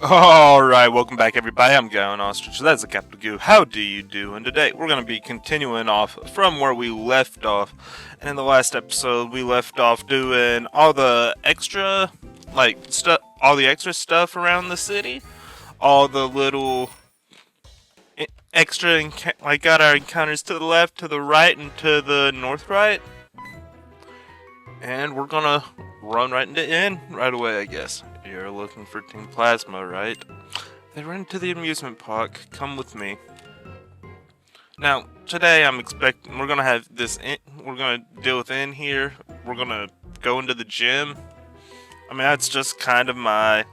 Alright, welcome back everybody, I'm Gowan Ostrich, that's a capital Q. How do you do? And today we're going to be continuing off from where we left off. And in the last episode we left off doing all the extra, all the extra stuff around the city. All the little extra, got our encounters to the left, to the right, and to the north right. And we're gonna run right into in right away, I guess. You're looking for Team Plasma, right? They ran to the amusement park. Come with me. Now, today I'm expecting we're gonna have this. We're gonna deal with in here. We're gonna go into the gym. I mean, that's just kind of my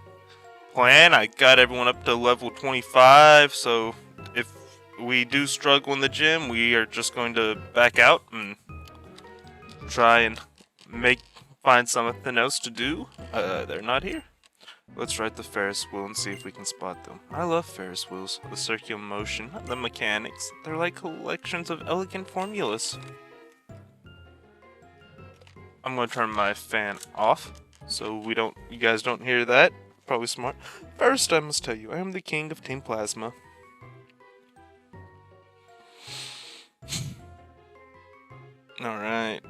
plan. I got everyone up to level 25, so if we do struggle in the gym, we are just going to back out and try and find something else to do. They're not here. Let's ride the Ferris wheel and see if we can spot them. I love Ferris wheels. The circular motion, the mechanics. They're like collections of elegant formulas. I'm gonna turn my fan off so you guys don't hear that. Probably smart. First, I must tell you, I am the king of Team Plasma. Alright.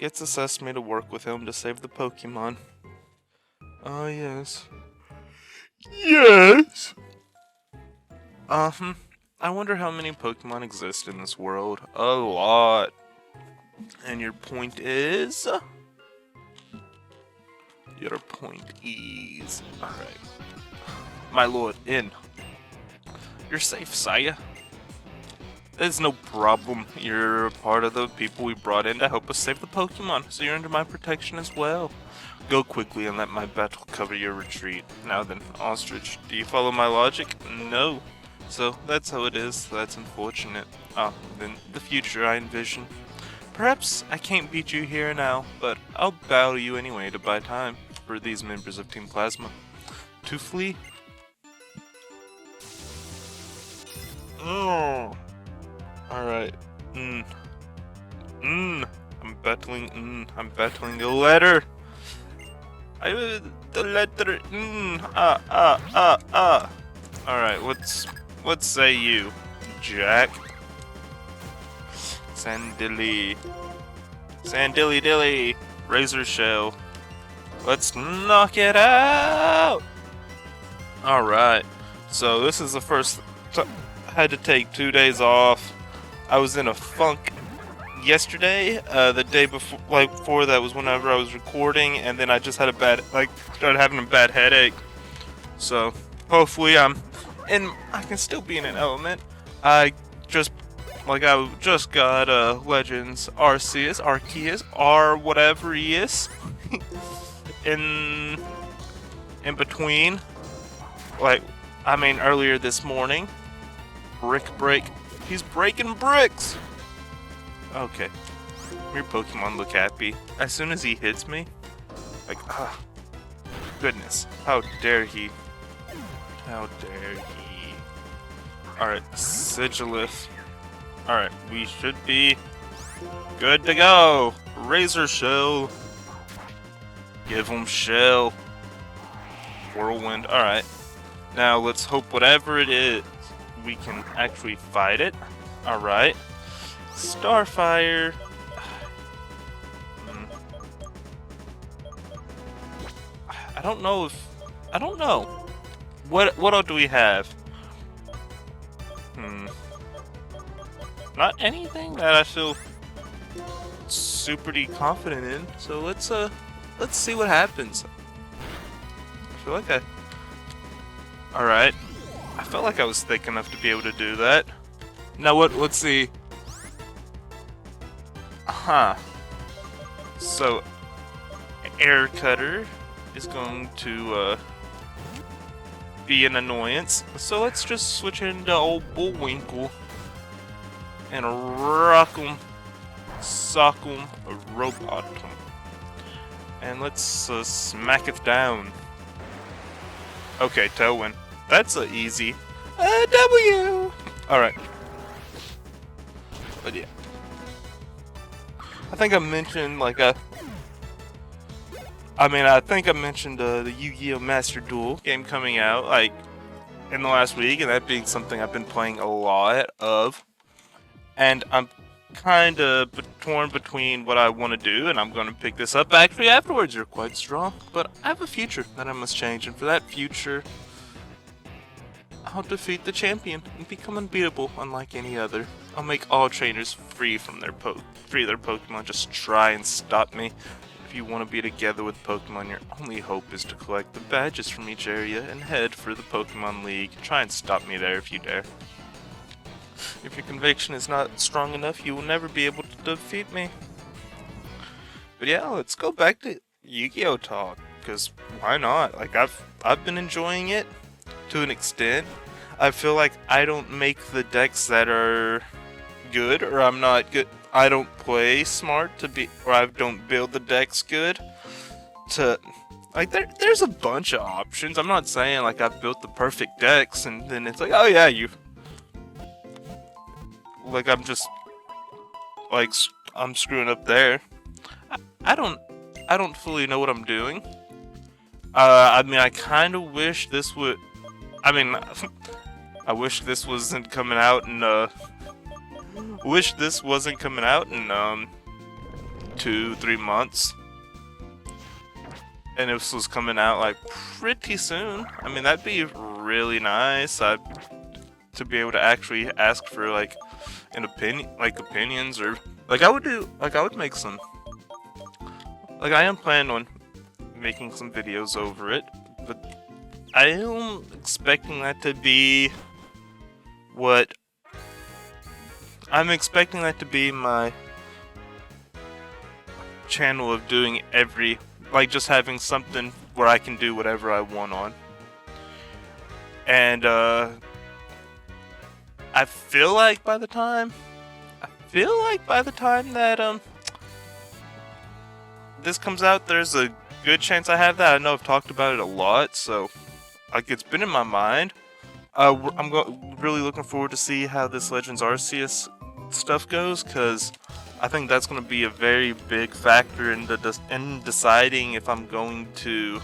Gets a Sesame to work with him to save the Pokémon. Oh, yes. Yes! I wonder how many Pokemon exist in this world. A lot. And your point is? Your point is... Alright. My lord, in. You're safe, Saya. There's no problem. You're a part of the people we brought in to help us save the Pokemon, so you're under my protection as well. Go quickly and let my battle cover your retreat. Now then, Ostrich, do you follow my logic? No. So, that's how it is. That's unfortunate. Then the future I envision. Perhaps I can't beat you here now, but I'll battle you anyway to buy time for these members of Team Plasma. To flee? Oh. Alright. I'm battling the letter. The letter. Alright, what say you, Jack? Sandilly Dilly. Razor Shell. Let's knock it out! Alright, so this is the first. I had to take 2 days off. I was in a funk yesterday. The day before that was whenever I was recording, and then I just had started having a bad headache. So hopefully I can still be in an element. I just got Legends Arceus, or whatever he is, in between. Earlier this morning. Brick break. He's breaking bricks! Okay. Your Pokemon look happy. As soon as he hits me, goodness. How dare he. How dare he. Alright, Sigilith. Alright, we should be good to go. Razor Shell. Give him Shell. Whirlwind. Alright. Now let's hope whatever it is, we can actually fight it. Alright. Starfire. I don't know. What all do we have? Not anything that I feel super confident in. So let's see what happens. I feel like Alright. I felt like I was thick enough to be able to do that. Now let's see. So, Air Cutter is going to be an annoyance. So let's just switch into old Bullwinkle and rock 'em, sock 'em, robot 'em. And let's smack it down. Okay, Tailwind. That's easy. W! Alright. But yeah. I think I mentioned I mean, I think I mentioned the Yu-Gi-Oh! Master Duel game coming out, like, in the last week, and that being something I've been playing a lot of. And I'm kind of torn between what I want to do, and I'm going to pick this up actually afterwards. You're quite strong, but I have a future that I must change, and for that future, I'll defeat the champion and become unbeatable, unlike any other. I'll make all trainers free from their Pokemon. Just try and stop me. If you want to be together with Pokemon, your only hope is to collect the badges from each area and head for the Pokemon League. Try and stop me there if you dare. If your conviction is not strong enough, you will never be able to defeat me. But yeah, let's go back to Yu-Gi-Oh! Talk, because why not? Like, I've been enjoying it to an extent. I feel like I don't make the decks that are good, or I'm not good. I don't play smart to be, or I don't build the decks good to, like, there's a bunch of options. I'm not saying like I've built the perfect decks and then it's like, oh yeah, like I'm just like I'm screwing up there. I don't fully know what I'm doing. I mean, I kind of wish this would. I mean, I wish this wasn't coming out in wish this wasn't coming out in 2-3 months, and this was coming out like pretty soon. I mean, that'd be really nice. To be able to actually ask for like an opinion, like opinions, or like I would make some. Like, I am planning on making some videos over it, but I am expecting that to be what I'm expecting that to be my channel of doing like just having something where I can do whatever I want on. And I feel like by the time that this comes out, there's a good chance I have that. I know I've talked about it a lot, so like it's been in my mind. I'm really looking forward to see how this Legends Arceus stuff goes, because I think that's going to be a very big factor in deciding if I'm going to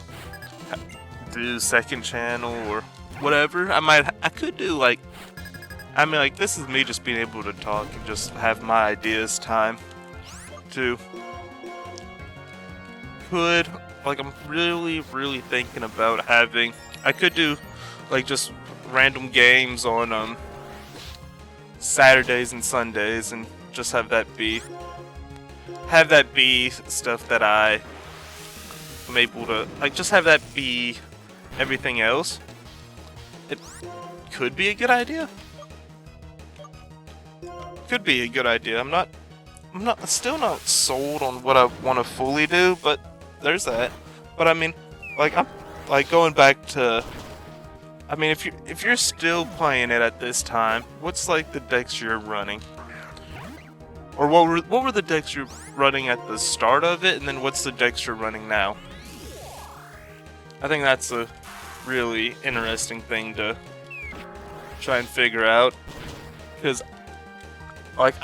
do second channel or whatever. I could do like, I mean, like, this is me just being able to talk and just have my ideas time to. Like, I'm really thinking about having. I could do like just random games on Saturdays and Sundays, and just have that be stuff that I am able to, like, just have that be everything else. It could be a good idea. Could be a good idea. I'm still not sold on what I want to fully do, but there's that. But I mean, like, I'm like going back to, I mean, if you're still playing it at this time, what's like the decks you're running? Or what were the decks you're running at the start of it, and then what's the decks you're running now? I think that's a really interesting thing to try and figure out, because like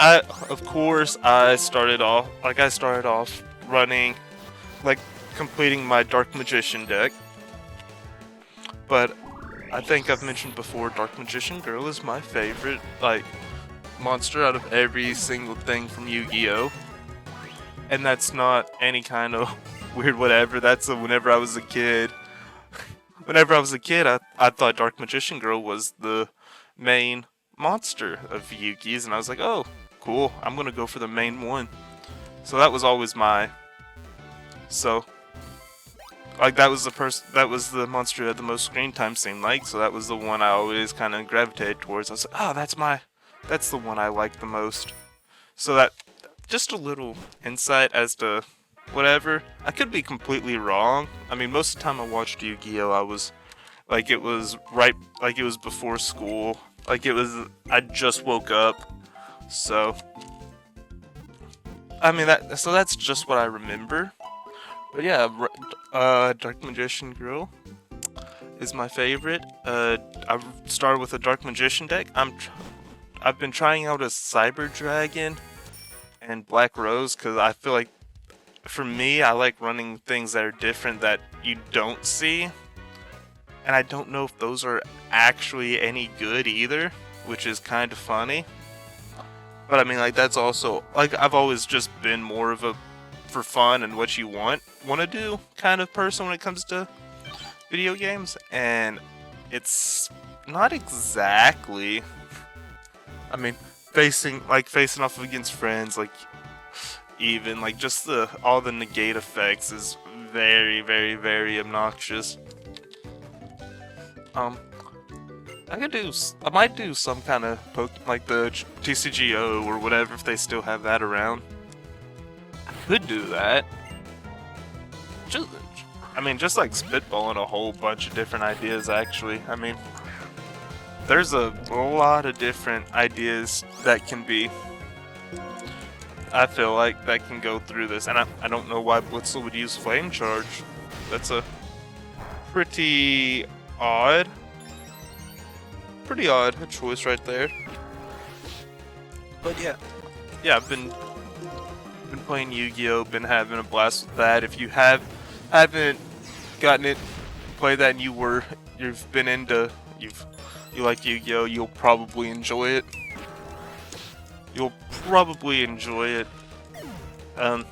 of course I started off running, like, completing my Dark Magician deck, but I think I've mentioned before, Dark Magician Girl is my favorite, like, monster out of every single thing from Yu-Gi-Oh! And that's not any kind of weird whatever, that's whenever I was a kid. I thought Dark Magician Girl was the main monster of Yu-Gi's, and I was like, oh, cool, I'm gonna go for the main one. So that was always like, that was the monster that had the most screen time, seemed like, so that was the one I always kind of gravitated towards. I was like, oh, that's the one I like the most. So that, just a little insight as to whatever. I could be completely wrong. I mean, most of the time I watched Yu-Gi-Oh! It was before school. I just woke up. So, I mean, that's just what I remember. But yeah, Dark Magician Girl is my favorite. I've started with a Dark Magician deck. I've been trying out a Cyber Dragon and Black Rose, because I feel like for me, I like running things that are different that you don't see. And I don't know if those are actually any good either, which is kind of funny. But I mean, like, that's also, like, I've always just been more of a for fun and what you want to do kind of person when it comes to video games. And it's not exactly, I mean, facing off against friends, like, even, like, just all the negate effects is very, very, very obnoxious. I might do some kind of like the TCGO or whatever if they still have that around. I could do that. Just like spitballing a whole bunch of different ideas actually. I mean, there's a lot of different ideas that can be, I feel like, that can go through this. And I don't know why Blitzel would use Flame Charge. That's a pretty odd choice right there. But yeah, I've been playing Yu-Gi-Oh, been having a blast with that. If you haven't gotten it, play that, and you like Yu-Gi-Oh, you'll probably enjoy it.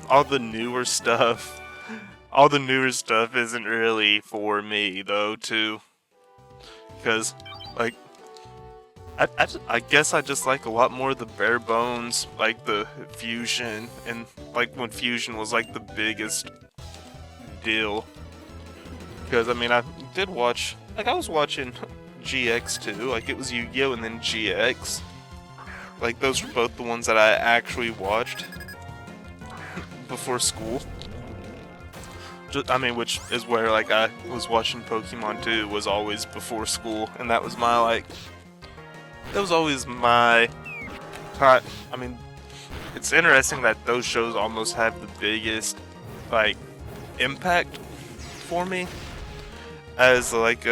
All the newer stuff isn't really for me though, too, because like I guess I just like a lot more of the bare bones, like the fusion, and like when fusion was like the biggest deal. Because I mean, I did watch, like, I was watching GX too, like it was Yu-Gi-Oh and then GX. Like those were both the ones that I actually watched before school. Which is where, like, I was watching Pokemon too, was always before school, and that was always my time. I mean, it's interesting that those shows almost have the biggest, like, impact for me, as, like,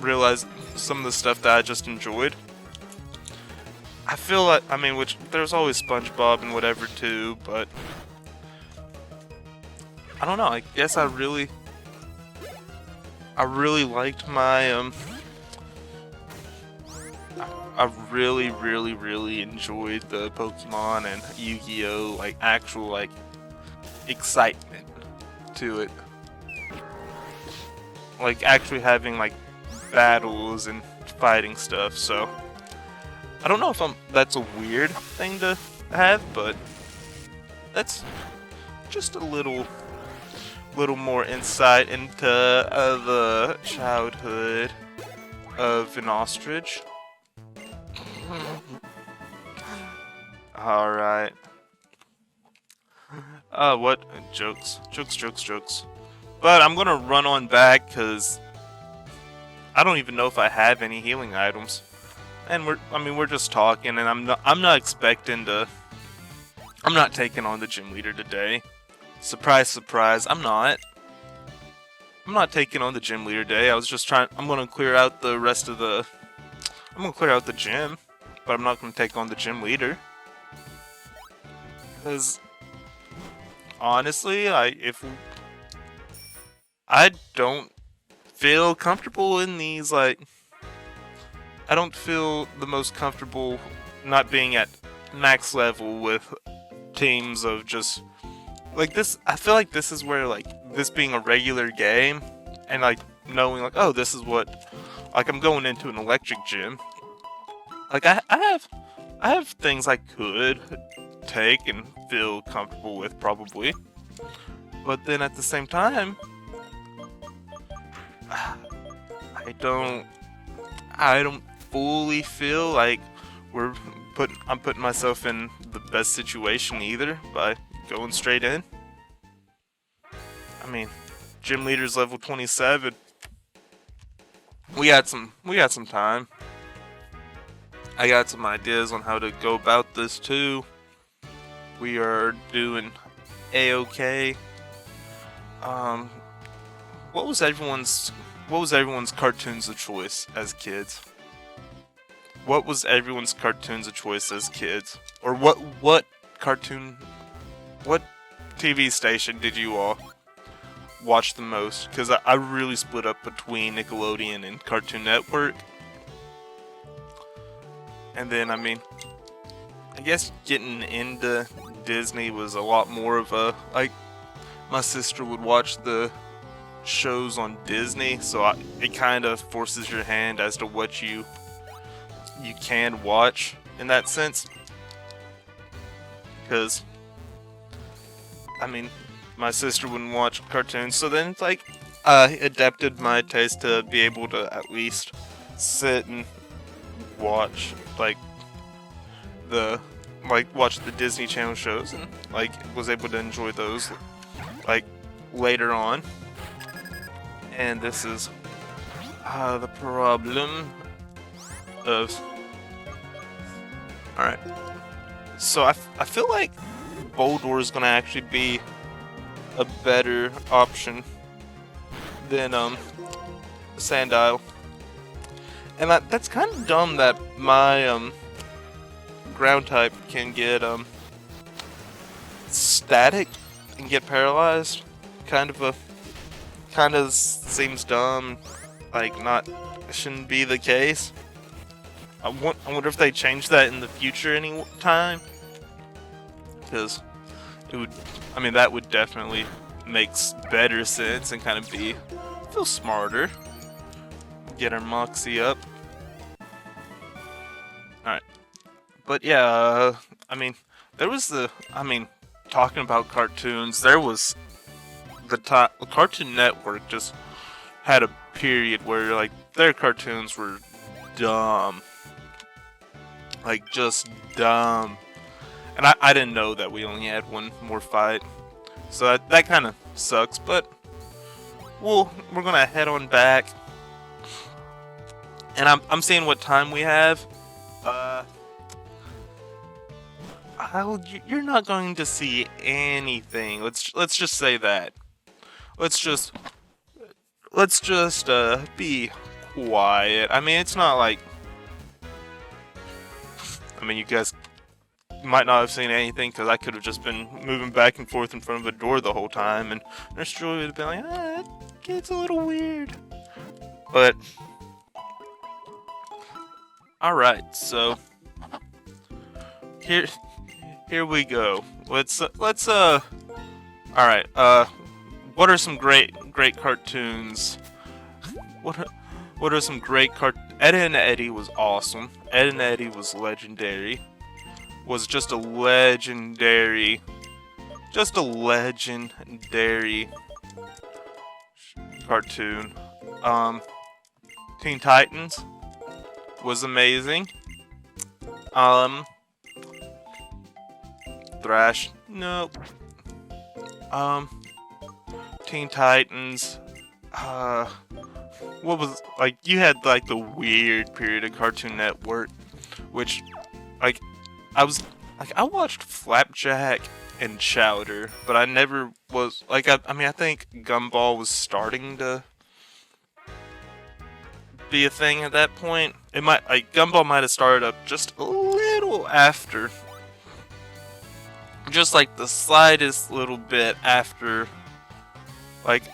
realize some of the stuff that I just enjoyed. I feel like, which, there's always SpongeBob and whatever too, but I don't know, I guess I really liked my, I really enjoyed the Pokemon and Yu-Gi-Oh, like, actual, like, excitement to it. Like, actually having, like, battles and fighting stuff, so I don't know if that's a weird thing to have, but that's just a little more insight into the childhood of an ostrich. Alright. What? Jokes. But I'm gonna run on back, because I don't even know if I have any healing items. And we're just talking, and I'm not expecting to, I'm not taking on the gym leader today. Surprise, surprise, I'm not taking on the gym leader today. I'm gonna clear out the rest of the, I'm gonna clear out the gym, but I'm not gonna take on the gym leader. Because honestly, I don't feel comfortable in these, like, I don't feel the most comfortable not being at max level with teams of just, like, this. I feel like this is where, like, this being a regular game, and, like, knowing, like, oh, this is what, like, I'm going into an electric gym. Like, I have things I could take and feel comfortable with, probably. But then at the same time, I don't fully feel like I'm putting myself in the best situation either by going straight in. I mean, gym leader's level 27. We got some time. I got some ideas on how to go about this too. We are doing A-OK. What was everyone's cartoons of choice as kids? What was everyone's cartoons of choice as kids? Or what TV station did you all watch the most? Because I really split up between Nickelodeon and Cartoon Network. And then, I mean, I guess getting into Disney was a lot more of a, like, my sister would watch the shows on Disney, so it kind of forces your hand as to what you can watch in that sense. Because, I mean, my sister wouldn't watch cartoons, so then it's like, I adapted my taste to be able to at least sit and watch, like, watch the Disney Channel shows, and, like, was able to enjoy those, like, later on. And this is the problem of... Alright. So I feel like Boldor is going to actually be a better option than Sandile. And that's kind of dumb that my ground type can get static and get paralyzed. Kind of seems dumb, like shouldn't be the case. I wonder if they change that in the future any time, because it would, I mean, that would definitely makes better sense and kind of feel smarter. Get our Moxie up. Alright. But yeah, I mean, there was talking about cartoons, there was the Cartoon Network just had a period where, like, their cartoons were dumb. Like, just dumb. And I didn't know that we only had one more fight. So that kind of sucks, but we're gonna head on back. And I'm seeing what time we have. You're not going to see anything. Let's just say that. Let's just be quiet. I mean, it's not like, I mean, you guys might not have seen anything because I could have just been moving back and forth in front of a door the whole time, and Nurse Julie would have been like, that gets a little weird. But all right, so here we go. Let's all right. What are some great cartoons? What are some great Ed and Eddie was awesome. Ed and Eddie was legendary. Was just a legendary cartoon. Teen Titans was amazing. Thrash, nope. Teen Titans. What was, like, you had like the weird period of Cartoon Network, which, like, I watched Flapjack and Chowder, but I never was like, I mean, I think Gumball was starting to be a thing at that point. It might, like, Gumball might have started up just a little after, just like the slightest little bit after. Like,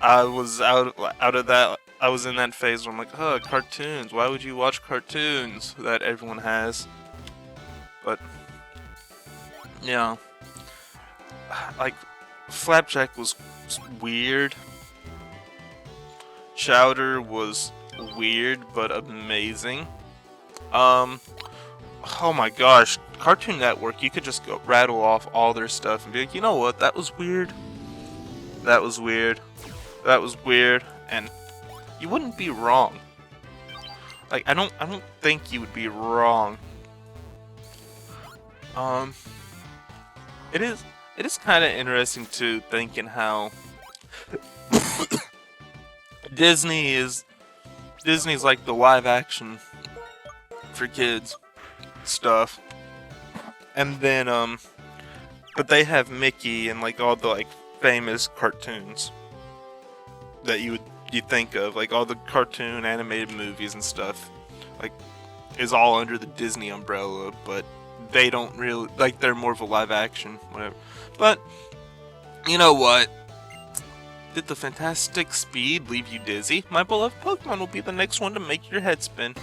I was out of that. I was in that phase where I'm like, oh, cartoons. Why would you watch cartoons that everyone has? But yeah, like, Flapjack was weird. Chowder was weird but amazing. Oh my gosh, Cartoon Network, you could just go rattle off all their stuff and be like, you know what, that was weird. That was weird. That was weird, and you wouldn't be wrong. Like, I don't think you would be wrong. It is kind of interesting to thinking how Disney's like the live action for kids stuff, and then but they have Mickey and, like, all the, like, famous cartoons that you think of, like all the cartoon animated movies and stuff, like, is all under the Disney umbrella, but they don't really, like, they're more of a live action, whatever. But You know what? Did the fantastic speed leave you dizzy? My beloved Pokemon will be the next one to make your head spin.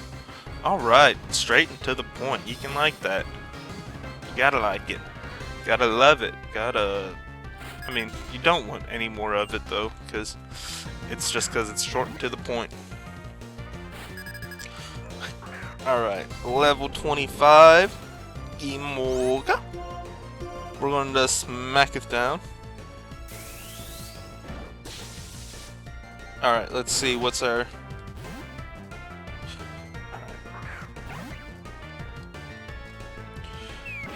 Alright, straight and to the point. You can like that. You gotta like it. Gotta love it. Gotta... I mean, you don't want any more of it though, because it's just because it's short and to the point. Alright, level 25. Emolga. We're going to smack it down. Alright, let's see, what's our...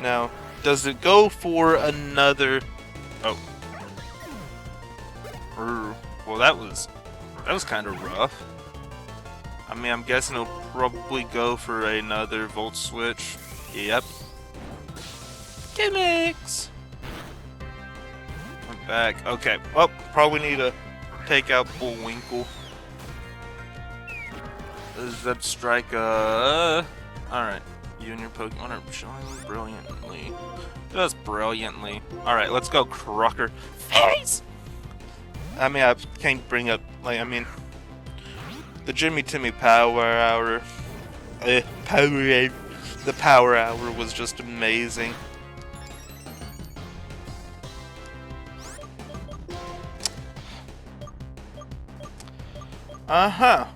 Now, does it go for another... Oh. Well, that was kind of rough. I mean, I'm guessing it'll probably go for another Volt Switch. Yep. Gimmicks! I'm back. Okay, well, probably need to take out Bullwinkle. Zebstrika. Alright. You and your Pokemon are shining brilliantly. Just brilliantly. Alright, let's go, Crocker. Fairies! I mean, I can't bring up, like, I mean, the Jimmy Timmy Power Hour. The Power Hour was just amazing. Uh-huh.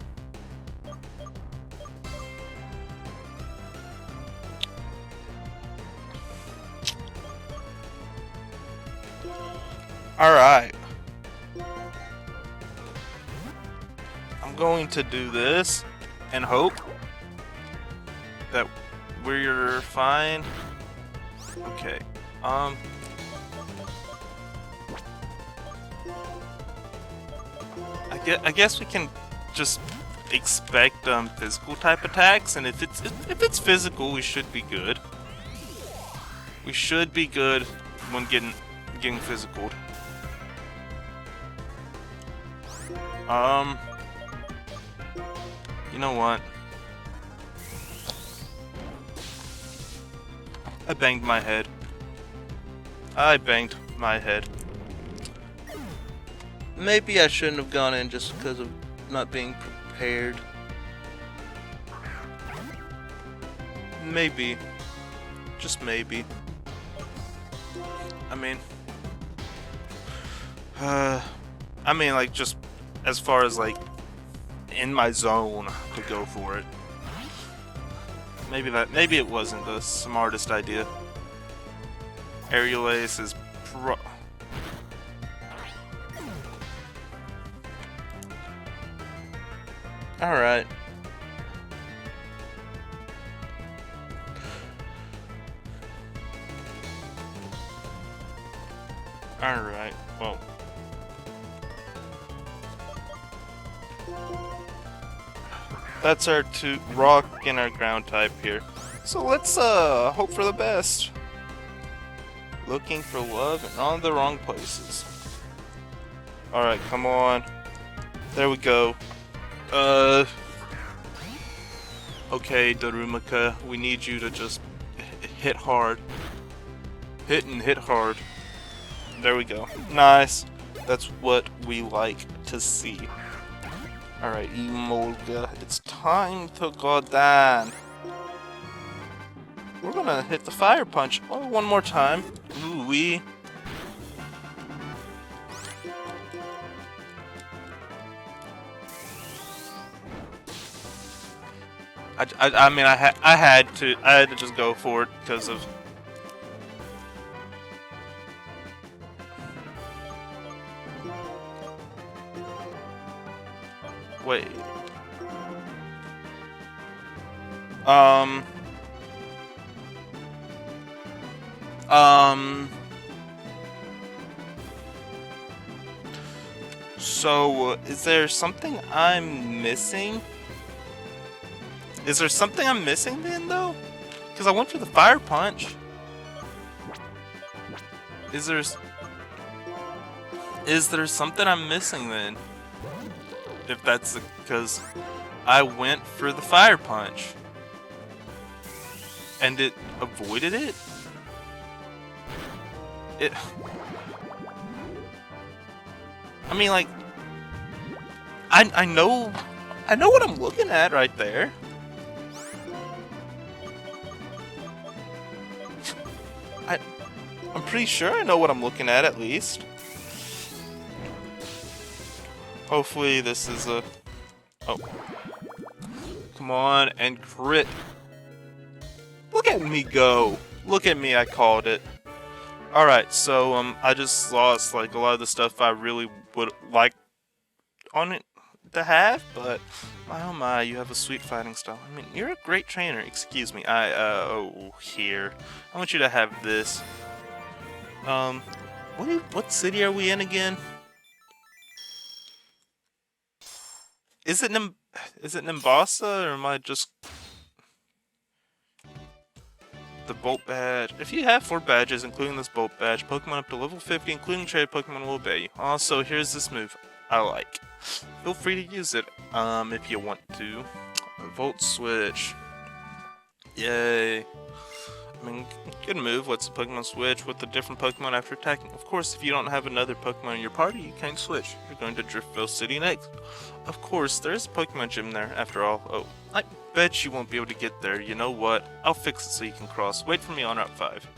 Alright. I'm going to do this and hope that we're fine. Okay. I guess we can just expect physical type attacks, and if it's physical, we should be good. We should be good when getting physical. You know what? I banged my head. Maybe I shouldn't have gone in just because of not being prepared. Maybe. Just maybe. I mean, like, just as far as, like, in my zone to go for it. Maybe it wasn't the smartest idea. Aerial Ace is Alright. Alright, well. That's our two rock and our ground type here. So let's hope for the best. Looking for love in all the wrong places. Alright, come on. There we go. Okay, Darumaka, we need you to just hit hard. Hit hard. There we go. Nice. That's what we like to see. Alright, Emolga, it's time to go down. We're gonna hit the fire punch one more time. Ooh-wee. I mean, I had to just go for it because of. Wait. So, is there something I'm missing? Is there something I'm missing then, though? Because I went for the fire punch. Is there something I'm missing then? If that's because I went for the fire punch and it avoided it? I mean, like, I know what I'm looking at right there. I'm pretty sure I know what I'm looking at least. Hopefully this is a... Oh. Come on, and crit. Look at me go. Look at me, I called it. Alright, so, I just lost, like, a lot of the stuff I really would like on it to have, but... Oh my, you have a sweet fighting style. I mean, you're a great trainer. Excuse me, here. I want you to have this. What city are we in again? Is it Nimbasa, or am I just... The Bolt Badge. If you have 4 badges, including this Bolt Badge, Pokemon up to level 50, including traded Pokemon, will obey you. Also, here's this move I like. Feel free to use it, if you want to. Volt Switch. Yay. I mean, good move. Let's Pokemon switch with a different Pokemon after attacking. Of course, if you don't have another Pokemon in your party, you can't switch. You're going to Driftville City next. Of course, there's a Pokemon gym there, after all. Oh, I bet you won't be able to get there. You know what? I'll fix it so you can cross. Wait for me on Route 5.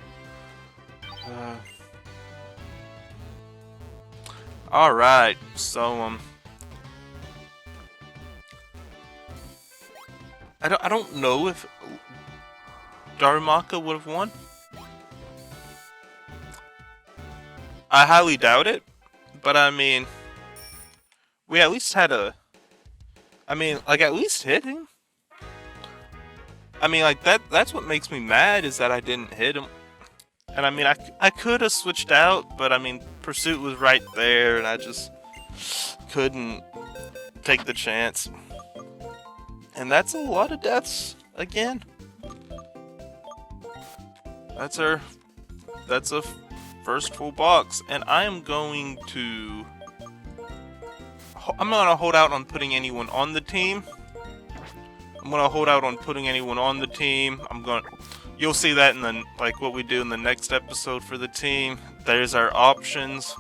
Alright, so, I don't know if Darumaka would have won. I highly doubt it, but I mean, we at least had a... I mean, like, at least hit him. I mean, like, that's what makes me mad, is that I didn't hit him. And I mean, I could have switched out, but I mean, Pursuit was right there, and I just couldn't take the chance. And that's a lot of deaths, again. That's a first full box, and I'm gonna hold out on putting anyone on the team. You'll see that in the, like, what we do in the next episode for the team. There's our options.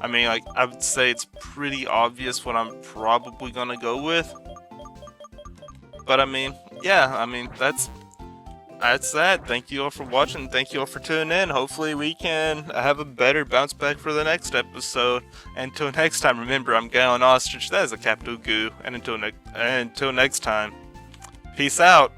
I mean, like, I would say it's pretty obvious what I'm probably gonna go with. But I mean, yeah, I mean, that's that. Thank you all for watching. Thank you all for tuning in. Hopefully we can have a better bounce back for the next episode. Until next time, remember, I'm Gallon Ostrich. That is a capital Goo. And until next time, peace out.